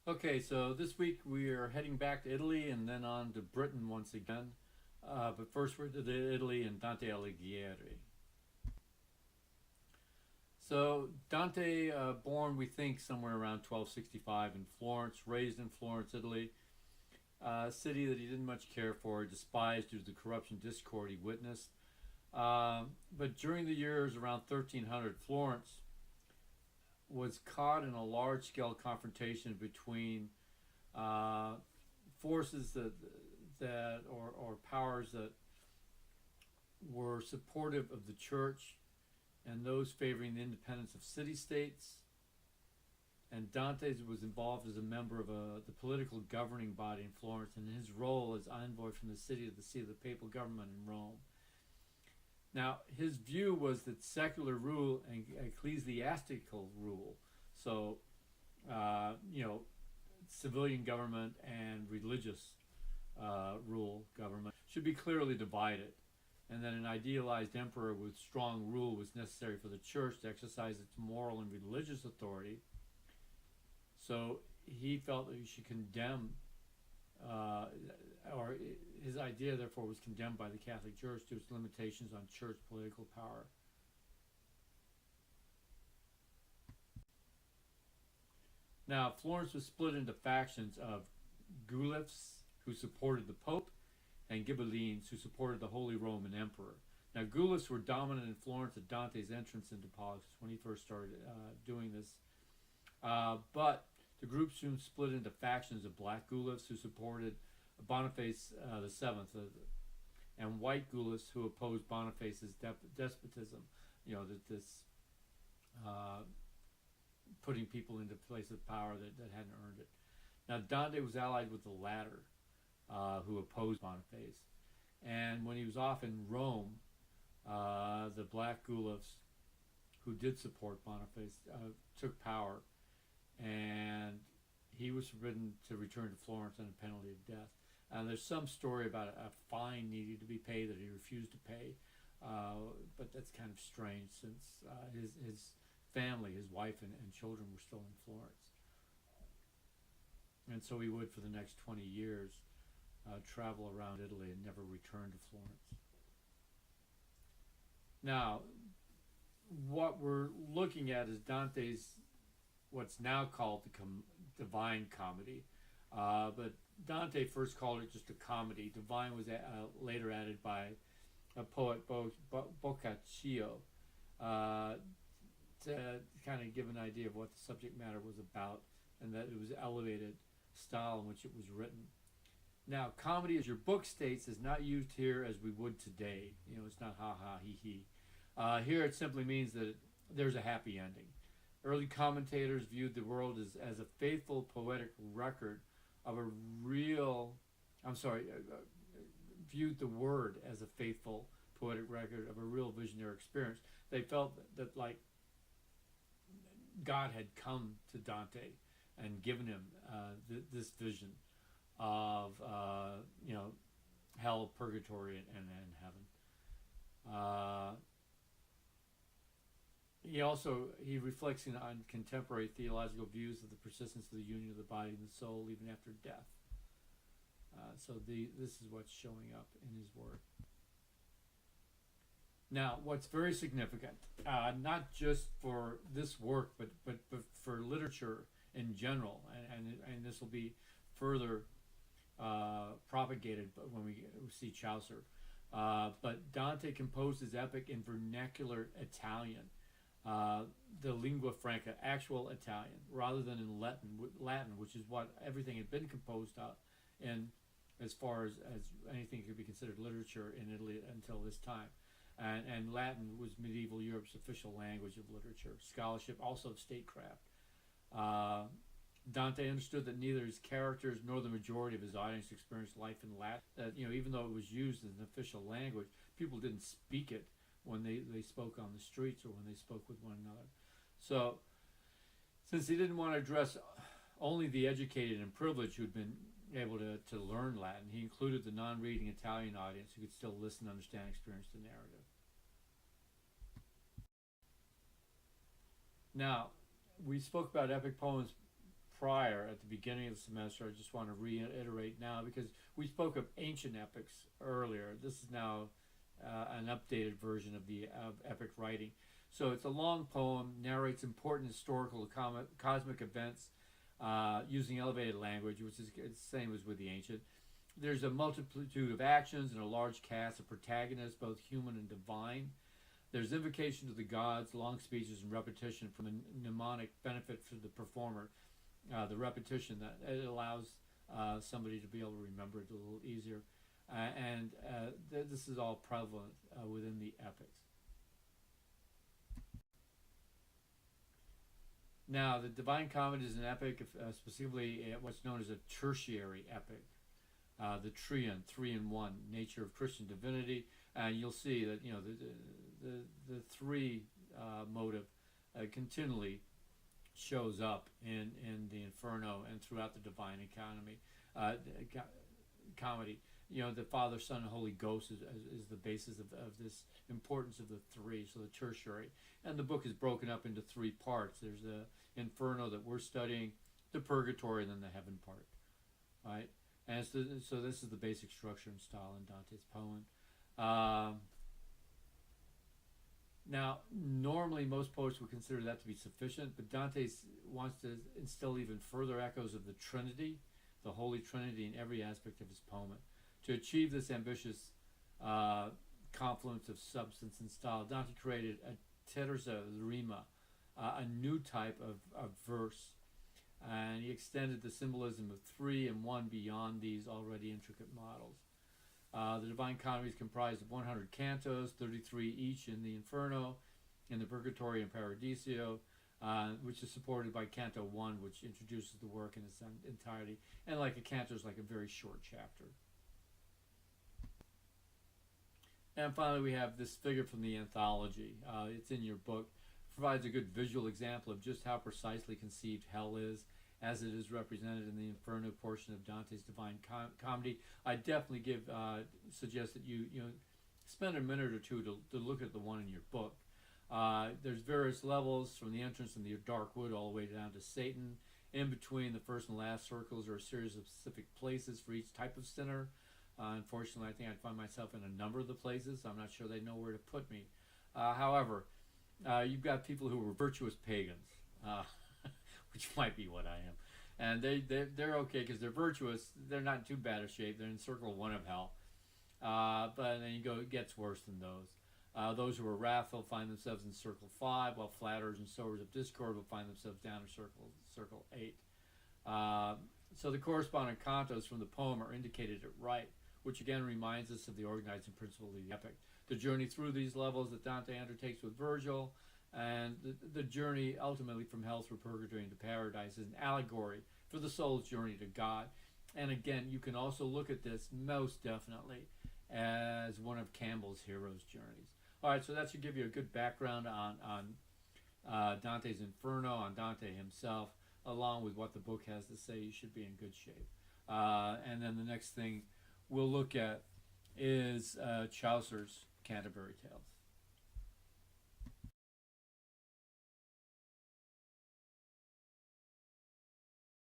Okay, so this week we are heading back to Italy and then on to Britain once again. But first we're to Italy and Dante Alighieri. So Dante, born we think somewhere around 1265 in Florence, raised in Florence, Italy, a city that he didn't much care for, despised due to the corruption discord he witnessed. But during the years around 1300, Florence was caught in a large-scale confrontation between uh, forces or powers that were supportive of the church and those favoring the independence of city-states. And Dante was involved as a member of the political governing body in Florence, and his role as envoy from the city to the seat of the papal government in Rome. Now, his view was that secular rule and ecclesiastical rule, so you know, civilian government and religious rule government, should be clearly divided, and that an idealized emperor with strong rule was necessary for the church to exercise its moral and religious authority. So he felt that he should condemn, uh, or his idea, therefore, was condemned by the Catholic Church to its limitations on church political power. Now, Florence was split into factions of Guelphs, who supported the Pope, and Ghibellines, who supported the Holy Roman Emperor. Now, Guelphs were dominant in Florence at Dante's entrance into politics when he first started doing this. But the group soon split into factions of black Guelphs, who supported Boniface the Seventh, and white Guelphs, who opposed Boniface's despotism. You know, this uh, putting people into place of power that hadn't earned it. Now, Dante was allied with the latter, who opposed Boniface. And when he was off in Rome, the black Guelphs, who did support Boniface, took power, and he was forbidden to return to Florence under penalty of death. And there's some story about a fine needed to be paid that he refused to pay, but that's kind of strange since his family, his wife and children, were still in Florence. And so he would, for the next 20 years, travel around Italy and never return to Florence. Now, what we're looking at is Dante's what's now called the Divine Comedy. But Dante first called it just a comedy. Divine was later added by a poet, Boccaccio, to kind of give an idea of what the subject matter was about, and that it was elevated style in which it was written. Now, comedy, as your book states, is not used here as we would today. You know, it's not ha ha he he. Here it simply means that there's a happy ending. Early commentators viewed the world as a faithful poetic record of a real, viewed the word as a faithful poetic record of a real visionary experience. They felt that like God had come to Dante and given him this vision of hell, purgatory, and heaven. He reflects on contemporary theological views of the persistence of the union of the body and the soul even after death. This is what's showing up in his work. Now, what's very significant, not just for this work, but for literature in general, and this will be further propagated when we see Chaucer. But Dante composed his epic in vernacular Italian, the lingua franca, actual Italian, rather than in Latin, which is what everything had been composed in, as far as anything could be considered literature in Italy until this time. And Latin was medieval Europe's official language of literature, scholarship, also of statecraft. Dante understood that neither his characters nor the majority of his audience experienced life in Latin. That, even though it was used as an official language, people didn't speak it when they spoke on the streets or when they spoke with one another. So, since he didn't want to address only the educated and privileged who'd been able to learn Latin, he included the non-reading Italian audience who could still listen, understand, experience the narrative. Now, we spoke about epic poems prior at the beginning of the semester. I just want to reiterate now because we spoke of ancient epics earlier. This is now an updated version of the epic writing. So it's a long poem, narrates important historical cosmic events using elevated language, which is the same as with the ancient. There's a multitude of actions and a large cast of protagonists, both human and divine. There's invocation to the gods, long speeches, and repetition from a mnemonic benefit for the performer. The repetition that it allows somebody to be able to remember it a little easier. This is all prevalent within the epics. Now, the Divine Comedy is an epic, specifically what's known as a tertiary epic. The trion, 3-in-1 nature of Christian divinity, and you'll see that the three motive continually shows up in the Inferno and throughout the Divine Comedy. The Father, Son, and Holy Ghost is the basis of this importance of the three, so the tertiary. And the book is broken up into three parts. There's the Inferno that we're studying, the Purgatory, and then the Heaven part, right? And so this is the basic structure and style in Dante's poem. Now, normally most poets would consider that to be sufficient, but Dante wants to instill even further echoes of the Trinity, the Holy Trinity, in every aspect of his poem. To achieve this ambitious confluence of substance and style, Dante created a terza rima, a new type of verse, and he extended the symbolism of 3 and 1 beyond these already intricate models. The Divine Comedy is comprised of 100 cantos, 33 each in the Inferno, in the Purgatory and Paradiso, which is supported by Canto 1, which introduces the work in its entirety. And like a canto is like a very short chapter. And finally, we have this figure from the anthology. It's in your book. It provides a good visual example of just how precisely conceived hell is, as it is represented in the Inferno portion of Dante's Divine Comedy. I definitely suggest that you spend a minute or two to look at the one in your book. There's various levels from the entrance in the dark wood all the way down to Satan. In between the first and last circles are a series of specific places for each type of sinner. Unfortunately, I think I'd find myself in a number of the places. I'm not sure they know where to put me. However, you've got people who were virtuous pagans, which might be what I am. And they're okay because they're virtuous. They're not in too bad a shape. They're in circle 1 of hell. But then it gets worse than those. Those who are wrathful find themselves in circle 5, while flatterers and sowers of discord will find themselves down in circle 8. So the corresponding cantos from the poem are indicated at right, which again reminds us of the organizing principle of the epic. The journey through these levels that Dante undertakes with Virgil, and the journey ultimately from hell through purgatory into paradise is an allegory for the soul's journey to God. And again, you can also look at this most definitely as one of Campbell's hero's journeys. All right, so that should give you a good background on Dante's Inferno, on Dante himself, along with what the book has to say. You should be in good shape. And then the next thing we'll look at is Chaucer's Canterbury Tales.